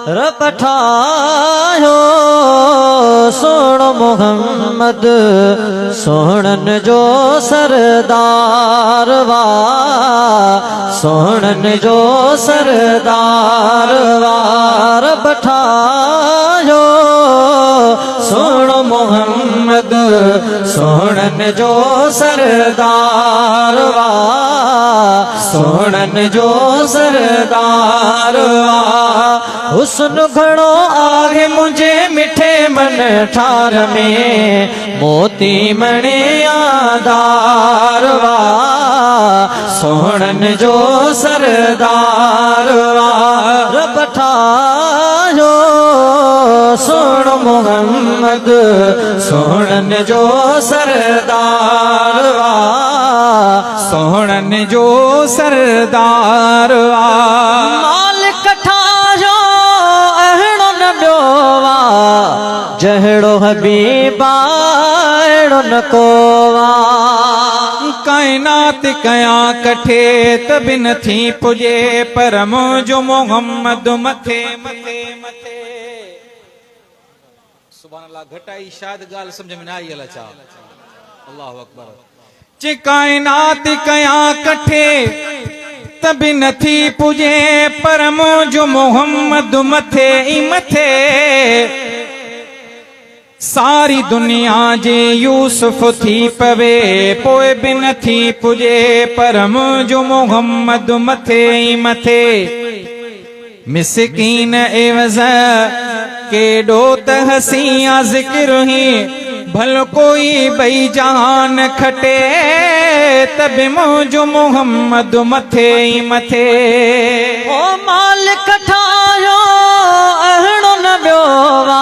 रब ठायो सोण मोहम्मद सोहणन जो सरदार वा सोहणन जो सरदार वा रब ठायो सोण मोहम्मद सोहणन जो सरदार वा सोहणन जो सरदार वा हुस्न घणो आहे मुझे मिठे मन ठार में मोती मणियादार वा सोहणन जो सरदार वा रब ठायो सोण मोहम्मद सोहणन जो सरदार वा सोहणन जो सरदार वा मालिक ठायो अहिड़ो न ॿियो वा जहिड़ो हबीबा अहिड़ो न को वा कायनात कया कठे त बि नथी पुॼे पर मुंहिंजो मोहम्मद मथे मथे मथे सुभान अल्लाह घटाई शायद ॻाल्हि सम्झ में न आई अला छा अल्लाहु अकबर जे कायनात कया कठे त बि नथी पुॼे पर मुंहिंजो मोहम्मद मथे ई मथे सारी दुनिया जे यूसुफ थी पवे पोइ बि नथी पुॼे पर मुंहिंजो मोहम्मद मथे ई मथे मिसकीन एवज़ केॾो त हसीया ज़िक्र ही भल कोई बई जहान खटे त बि मुंहिंजो मोहम्मद मथे ई मथे ओ मालिक ठायो अहिड़ो न ॿियो वा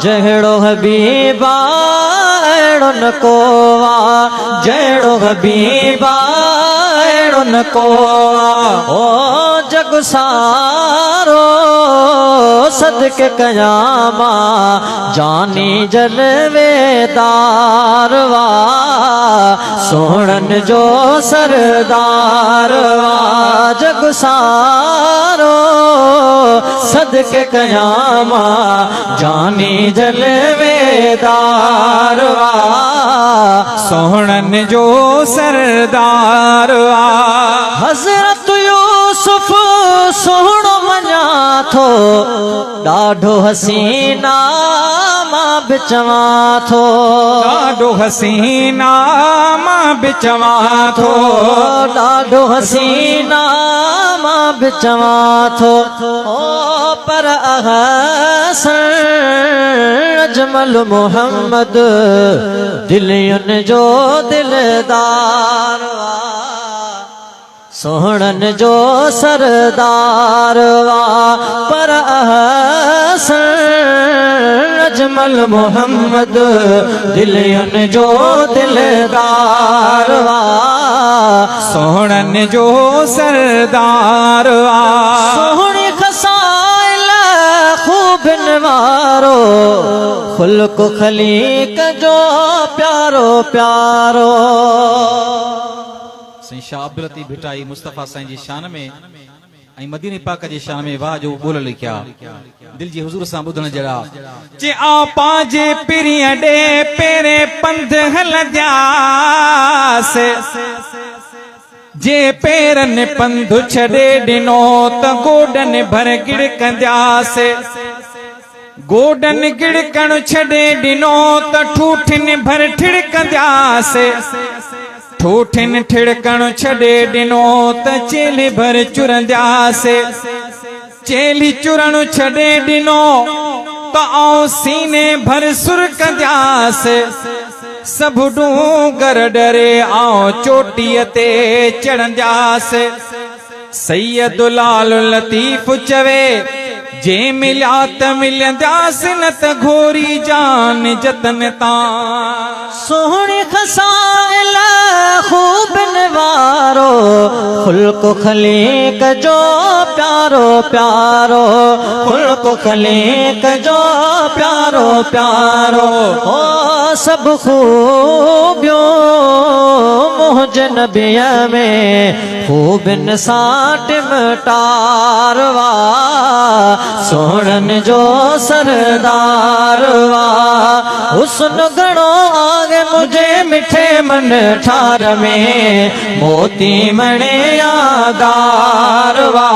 जहिड़ो हबीबा अहिड़ो न को वा जहिड़ो हबीबा अहिड़ो न को वा ओ जग सारो सदके कयामा जानी जलवेदार वा सोहणन जो सरदार वा जग सारो सदके कयामा जानी जलवेदार वा सोहणन जो सरदार वा हज़रत यूसुफ सोहणो मञा थो ॾाढो हसीना मां बि चवां थो ॾाढो हसीना मां बि चवां थो ॾाढो हसीना मां बि चवां थो ओ पर अहसन अजमल मोहम्मद दिलियुनि जो दिलदार वा सोहणन जो सरदार वा पर अहसन अजमल मोहम्मद दिलियुनि जो दिलदार वा सोहणन जो सरदार वा सोहणी खसाइल खूबिन वारो खुल्क खलीक जो प्यारो प्यारो शाह अब्दुल लतीफ भिटाई मुस्तफ़ा साईं जी शान में ऐं मदीने पाक जी शान में वाह जो बोल लिखिया दिल जी हुजूर सां ॿुधण जहिड़ा जे आ पंहिंजे पिरीअ ॾे पेरे पंध हलंदासे जे पेरनि पंध छॾे ॾिनो त गोॾनि भर गिड़कंदासे गोॾनि गिड़कण छॾे ॾिनो त ठूठिन भर ठिड़कंदासे ठूठिन ठिड़कण छॾे ॾिनो त चेली भर चुरंदासे चेली चुरण छॾे ॾिनो त आऊं सीने भर सुरकंदासे सभु डूंगर डरे आऊं चोटीअ ते चढ़ंदासे सैयद लाल लतीफ़ चवे जे मिलिया त मिलंदासीं न त घोरी जान जतन तां सोहणी खसाइल खूबिन वारो खुल्क खलीक जो प्यारो प्यारो खुल्क खलीक जो प्यारो प्यारो ओ सब खूबियों मुझ नबिय में खूब साट मटारवा सोहणन जो सरदारवा हुस्न घणो आगे मुझे मिठे मन ठार में मोती मणे यादारवा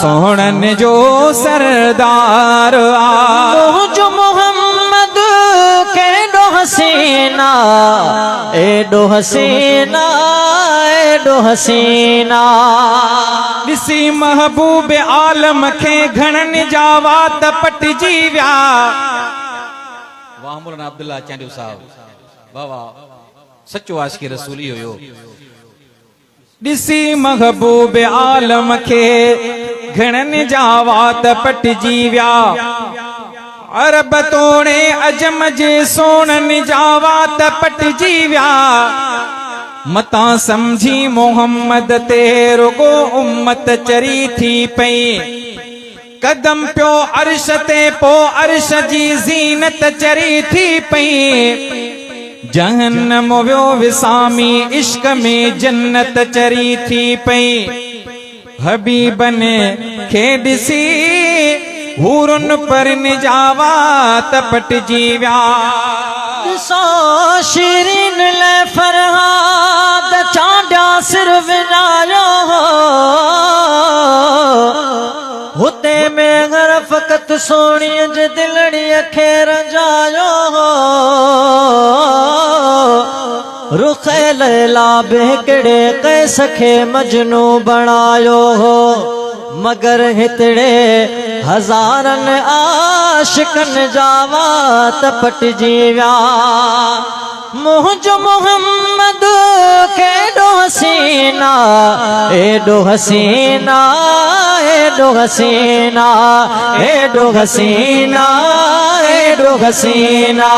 सोहणन जो सरदार मुझ मोहम्मद केॾो हसीना एॾो हसीना एॾो हसीना ॾिसी महबूब आलम खे घणनि जा वात पटिजी विया वाह मौलाना अब्दुल्ला चांडियो साहब वाह वाह सचो आशिक़ रसूली हुयो ॾिसी महबूब आलम खे घणनि जा वात पटिजी विया अरब तोड़े अजम जे सोननि जा वात पटिजी विया मता समझी मोहम्मद ते रुगो उम्मत चरी थी पई कदम पियो अर्श ते पो अर्श जी ज़ीनत चरी थी पई जहन्नम वियो विसामी इश्क में जन्नत चरी थी पई हबीबन खे ॾिसी हूरुन पर निजावात पटिजी विया सो शीरीन ले फरहाद चांडिया सिर विञायो हुते में घर फ़क़त सोणीअ जे दिलड़ीअ खे रंजायो रुख लैला बेकड़े कैस खे मजनू बणायो हो मगर हितड़े हज़ारनि आशिकनि जा वात पटिजी विया मुंहिंजो मोहम्मद केॾो हसीना एॾो हसीना एॾो हसीना एॾो हसीना एॾो हसीना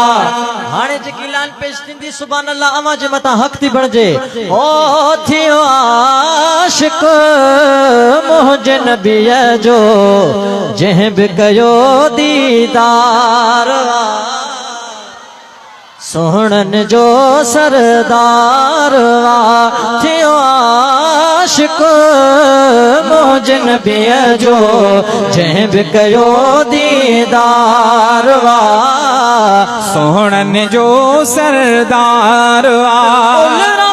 हाणे जेकी लाइन पेश थींदी सुभान अल्लाह अवां जे मथां हक़ थी बणिजे ओ थियो आशिक़ मुंहिंजे नबीअ जो जंहिं बि कयो दीदार सोहणन जो सरदार थियो आशिक़ मुंहिंजे नबीअ जो जंहिं बि कयो दीदार सोहणन जो सरदार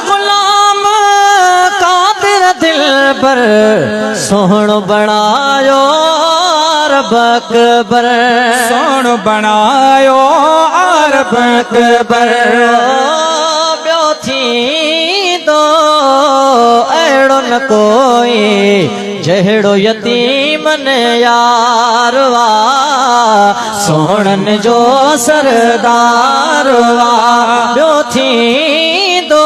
गुलाम कादिर दिल पर सोहणो बणायो अरब अकबर सोहणो बणायो अरब अकबर ॿियो थींदो अहिड़ो न कोई जहिड़ो यतीमन यार वा सोहणन जो सरदार वा ॿियो थींदो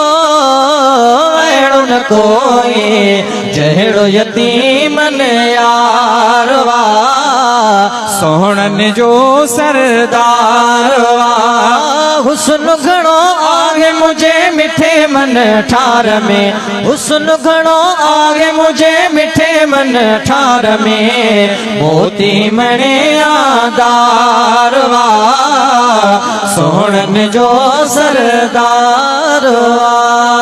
अहिड़ो न कोई जहिड़ो यतीमन यार वा सोहणन जो सरदार हुस्न घणो आगे मुझे मिठे मन ठार में हुस्न घणो आगे मुझे मिठे मन ठार में मोती मणे यादार वा सोहणन जो सरदार वा